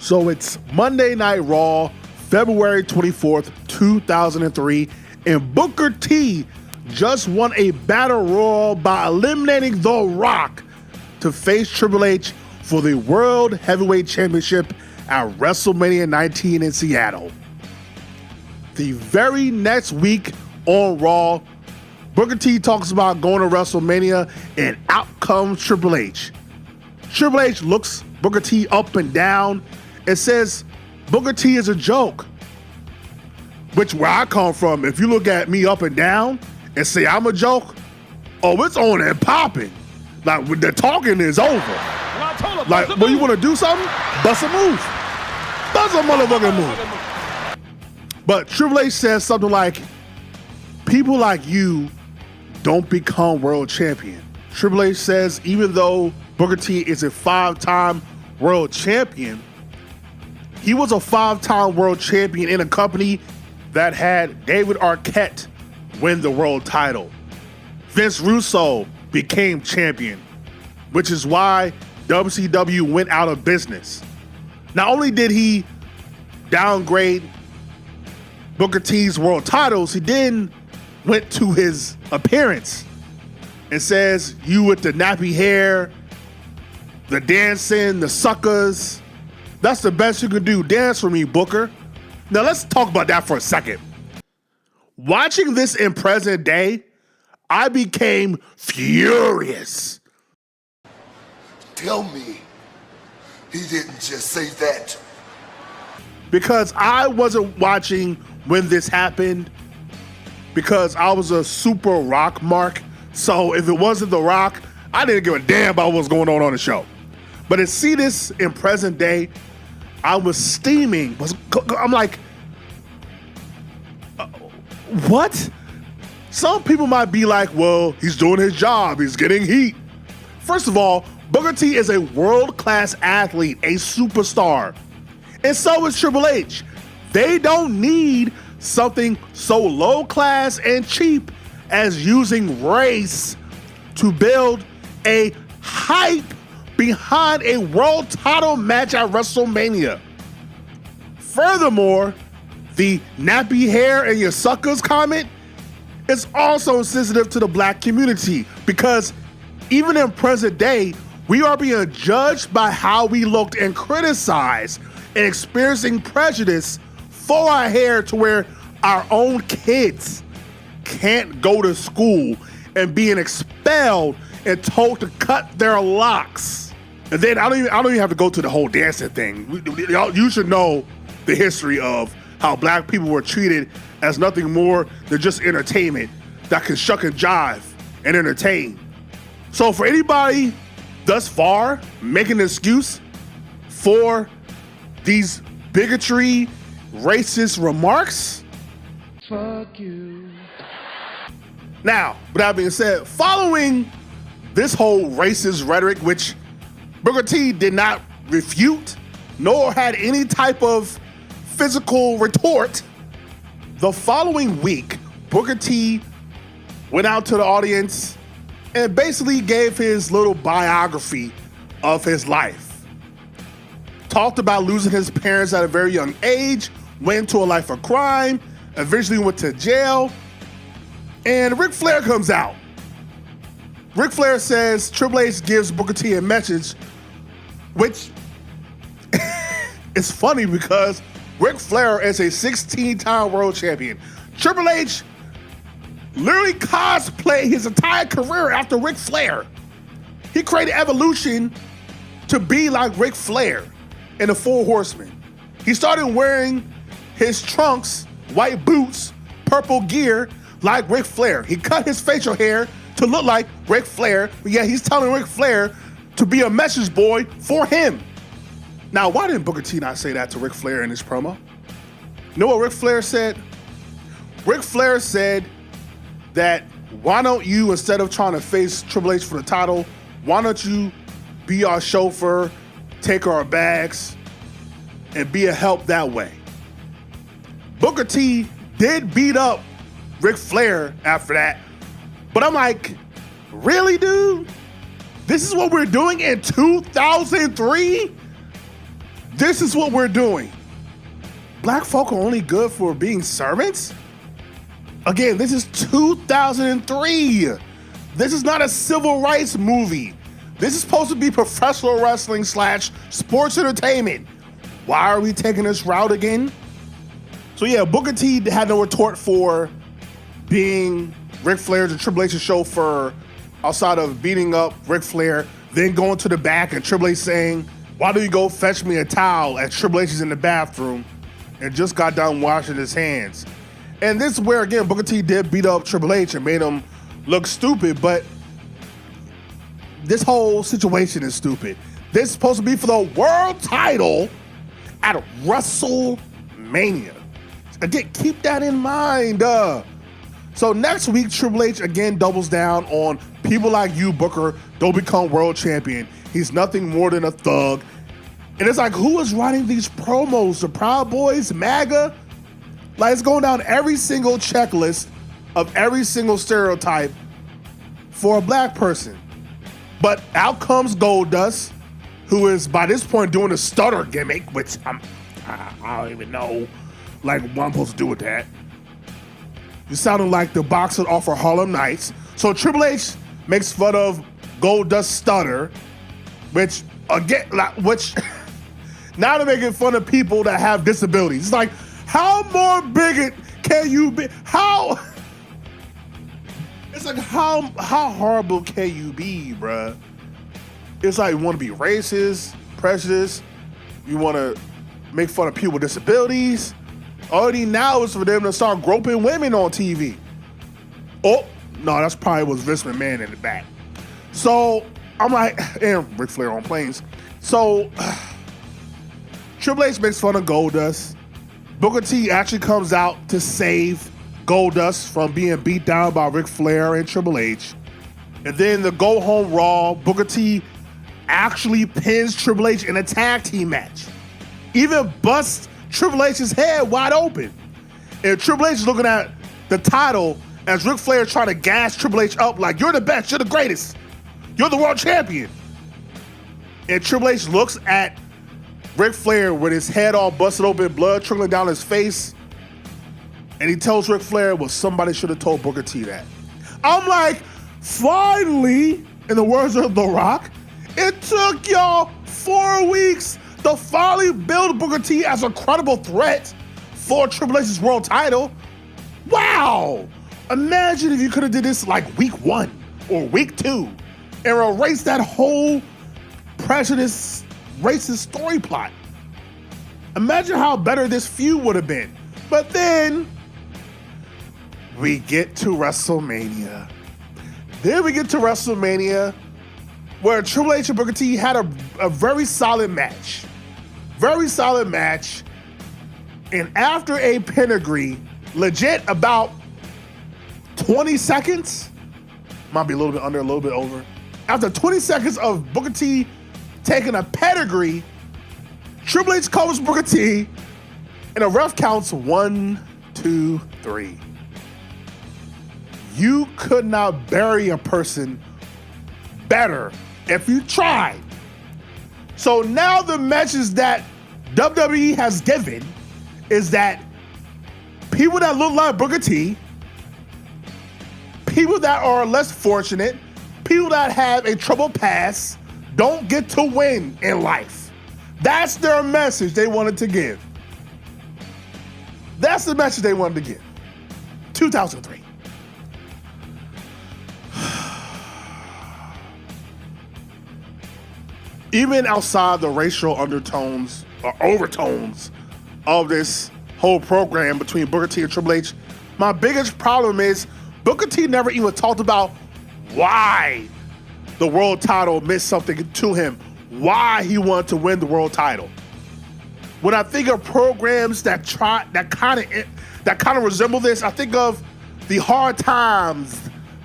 So it's Monday Night Raw, February 24th, 2003, and Booker T just won a battle royal by eliminating The Rock to face Triple H for the World Heavyweight Championship at WrestleMania 19 in Seattle. The very next week on Raw, Booker T talks about going to WrestleMania, and out comes Triple H. Triple H looks Booker T up and down and says Booker T is a joke. Which, where I come from, if you look at me up and down and say I'm a joke, oh, it's on and popping. Like, the talking is over. Like, when you want to do something, bust a move. Bust a motherfucking move. But Triple H says something like, people like you don't become world champion. Triple H says even though Booker T is a 5-time world champion, he was a 5-time world champion in a company that had David Arquette win the world title. Vince Russo became champion, which is why WCW went out of business. Not only did he downgrade Booker T's world titles, he then went to his appearance and says, you with the nappy hair, the dancing, the suckers, that's the best you can do. Dance for me, Booker. Now let's talk about that for a second. Watching this in present day, I became furious. Tell me he didn't just say that. Because I wasn't watching when this happened, because I was a super Rock mark. So if it wasn't The Rock, I didn't give a damn about what was going on the show. But to see this in present day, I was steaming. I'm like, what? Some people might be like, well, he's doing his job. He's getting heat. First of all, Booker T is a world-class athlete, a superstar. And so is Triple H. They don't need something so low-class and cheap as using race to build a hype behind a world title match at WrestleMania. Furthermore, the nappy hair and your suckers comment is also sensitive to the black community, because even in present day, we are being judged by how we looked and criticized and experiencing prejudice for our hair, to where our own kids can't go to school and being expelled and told to cut their locks. And then I don't even have to go to the whole dancing thing. You should know the history of how black people were treated as nothing more than just entertainment that can shuck and jive and entertain. So for anybody thus far making an excuse for these bigotry, racist remarks, fuck you. Now, with that being said, following this whole racist rhetoric, which Booker T did not refute, nor had any type of physical retort, the following week, Booker T went out to the audience and basically gave his little biography of his life. Talked about losing his parents at a very young age, went into a life of crime, eventually went to jail, and Ric Flair comes out. Ric Flair says Triple H gives Booker T a message, which is funny because Ric Flair is a 16-time world champion. Triple H literally cosplayed his entire career after Ric Flair. He created Evolution to be like Ric Flair in the Four Horsemen. He started wearing his trunks, white boots, purple gear like Ric Flair. He cut his facial hair to look like Ric Flair, but yeah, he's telling Ric Flair to be a message boy for him. Now, why didn't Booker T not say that to Ric Flair in his promo? You know what Ric Flair said? Ric Flair said that, why don't you, instead of trying to face Triple H for the title, why don't you be our chauffeur, take our bags, and be a help that way? Booker T did beat up Ric Flair after that, but I'm like, really, dude? This is what we're doing in 2003? This is what we're doing. Black folk are only good for being servants? Again, this is 2003. This is not a civil rights movie. This is supposed to be professional wrestling / sports entertainment. Why are we taking this route again? So yeah, Booker T had no retort for being Ric Flair's and Triple H's chauffeur outside of beating up Ric Flair, then going to the back and Triple H saying, "Why don't you go fetch me a towel?" as Triple H is in the bathroom and just got done washing his hands. And this is where, again, Booker T did beat up Triple H and made him look stupid, but this whole situation is stupid. This is supposed to be for the world title at WrestleMania. Again, keep that in mind. So next week, Triple H again doubles down on people like you, Booker, don't become world champion. He's nothing more than a thug. And it's like, who is writing these promos? The Proud Boys, MAGA? Like, it's going down every single checklist of every single stereotype for a black person. But out comes Goldust, who is by this point doing a stutter gimmick, which I don't even know like what I'm supposed to do with that. You sounded like the boxer off of Harlem Nights. So Triple H makes fun of Goldust stutter, which again, now they're making fun of people that have disabilities. It's like, how more bigot can you be? It's like, how horrible can you be, bruh? It's like, you want to be racist, prejudiced, you want to make fun of people with disabilities. Already now is for them to start groping women on TV. Oh, no, that's probably was Vince McMahon in the back. So, I'm like, and Ric Flair on planes. So, Triple H makes fun of Goldust. Booker T actually comes out to save Goldust from being beat down by Ric Flair and Triple H. And then the Go Home Raw, Booker T actually pins Triple H in a tag team match. Even busts Triple H's head wide open. And Triple H is looking at the title as Ric Flair trying to gas Triple H up like, you're the best, you're the greatest, you're the world champion. And Triple H looks at Ric Flair with his head all busted open, blood trickling down his face. And he tells Ric Flair, well, somebody should have told Booker T that. I'm like, finally, in the words of The Rock, it took y'all 4 weeks to finally build Booker T as a credible threat for Triple H's world title. Wow! Imagine if you could have did this like week 1 or week 2 and erased that whole prejudice, racist story plot. Imagine how better this feud would have been. But then we get to WrestleMania. Then we get to WrestleMania where Triple H and Booker T had a very solid match. Very solid match. And after a pedigree, legit about 20 seconds, might be a little bit under, a little bit over. After 20 seconds of Booker T taking a pedigree, Triple H covers Booker T, and a ref counts 1, 2, 3. You could not bury a person better if you tried. So now the message that WWE has given is that people that look like Booker T, people that are less fortunate, people that have a troubled past, don't get to win in life. That's their message they wanted to give. That's the message they wanted to give. 2003. Even outside the racial undertones or overtones of this whole program between Booker T and Triple H, my biggest problem is Booker T never even talked about why the world title meant something to him, why he wanted to win the world title. When I think of programs that kind of resemble this, I think of the Hard Times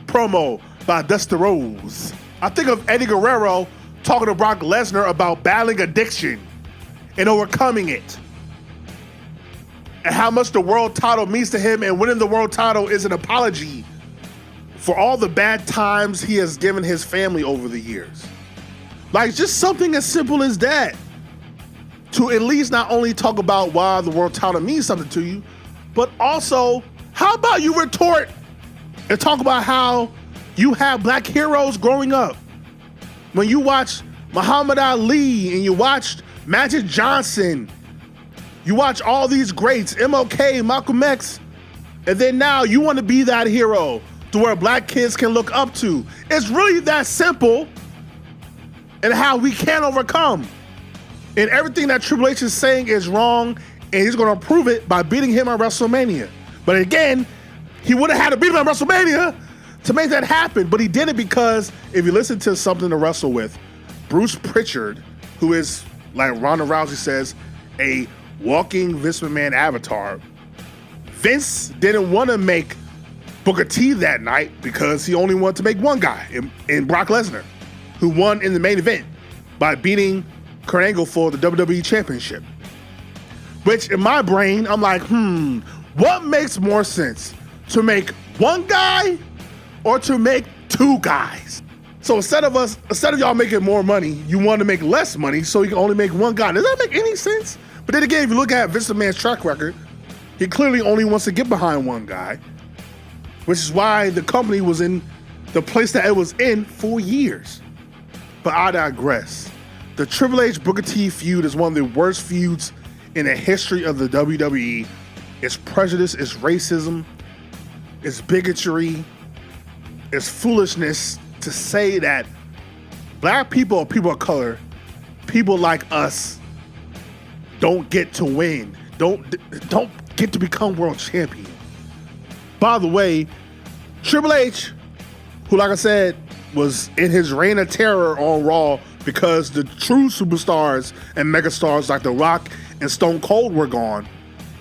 promo by Dusty Rhodes. I think of Eddie Guerrero talking to Brock Lesnar about battling addiction and overcoming it, and how much the world title means to him, and winning the world title is an apology for all the bad times he has given his family over the years. Like, just something as simple as that. to at least not only talk about why the world title means something to you, but also, how about you retort and talk about how you have black heroes growing up? When you watch Muhammad Ali and you watched Magic Johnson, you watch all these greats, MLK, Malcolm X, and then now you want to be that hero to where black kids can look up to. It's really that simple, and how we can overcome. And everything that Triple H is saying is wrong, and he's going to prove it by beating him at WrestleMania. But again, he would have had to beat him at WrestleMania to make that happen, but he did it because if you listen to Something to Wrestle With, Bruce Pritchard, who is, like Ronda Rousey says, a walking Vince McMahon avatar, Vince didn't want to make Booker T that night because he only wanted to make one guy in Brock Lesnar, who won in the main event by beating Kurt Angle for the WWE Championship. Which in my brain, I'm like, what makes more sense? To make one guy or to make two guys? So instead of y'all making more money, you want to make less money so you can only make one guy. Does that make any sense? But then again, if you look at Vince McMahon's track record, he clearly only wants to get behind one guy, which is why the company was in the place that it was in for years. But I digress. The Triple H Booker T feud is one of the worst feuds in the history of the WWE. It's prejudice, it's racism, it's bigotry, it's foolishness to say that black people or people of color, people like us, don't get to win, don't get to become world champion. By the way, Triple H, who, like I said, was in his reign of terror on Raw because the true superstars and megastars like The Rock and Stone Cold were gone,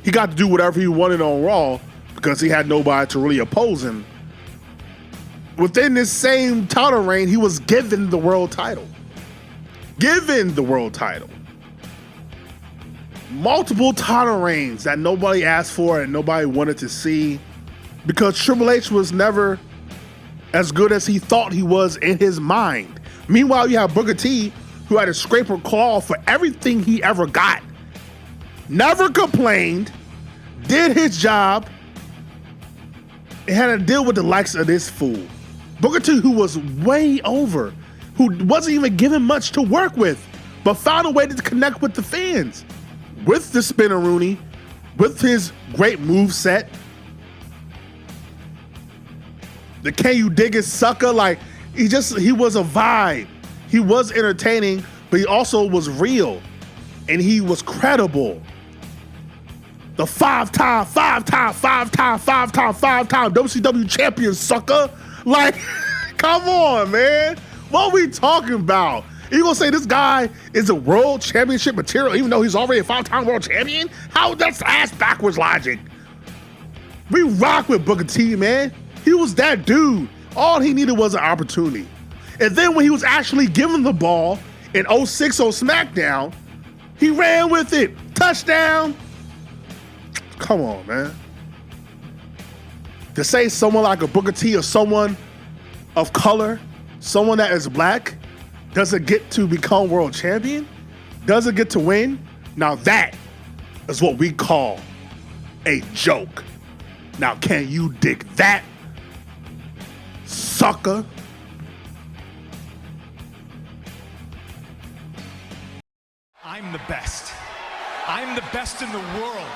he got to do whatever he wanted on Raw because he had nobody to really oppose him. Within this same title reign, he was given the world title. Given the world title. Multiple title reigns that nobody asked for and nobody wanted to see because Triple H was never as good as he thought he was in his mind. Meanwhile, you have Booker T, who had to scrape or claw for everything he ever got. Never complained, did his job, and had to deal with the likes of this fool. Booker T, who was way over, who wasn't even given much to work with, but found a way to connect with the fans. With the Spinneroonie, with his great move set, the Can You Dig It sucker, like he was a vibe. He was entertaining, but he also was real and he was credible. The five-time WCW champion sucker. Like, come on, man. What are we talking about? You gonna say this guy is a world championship material even though he's already a 5-time world champion? How? That's ass backwards logic. We rock with Booker T, man. He was that dude. All he needed was an opportunity. And then when he was actually given the ball in 06 on SmackDown, he ran with it. Touchdown. Come on, man. To say someone like a Booker T or someone of color, someone that is black, doesn't get to become world champion, doesn't get to win, now that is what we call a joke. Now, can you dig that, sucker? I'm the best. I'm the best in the world.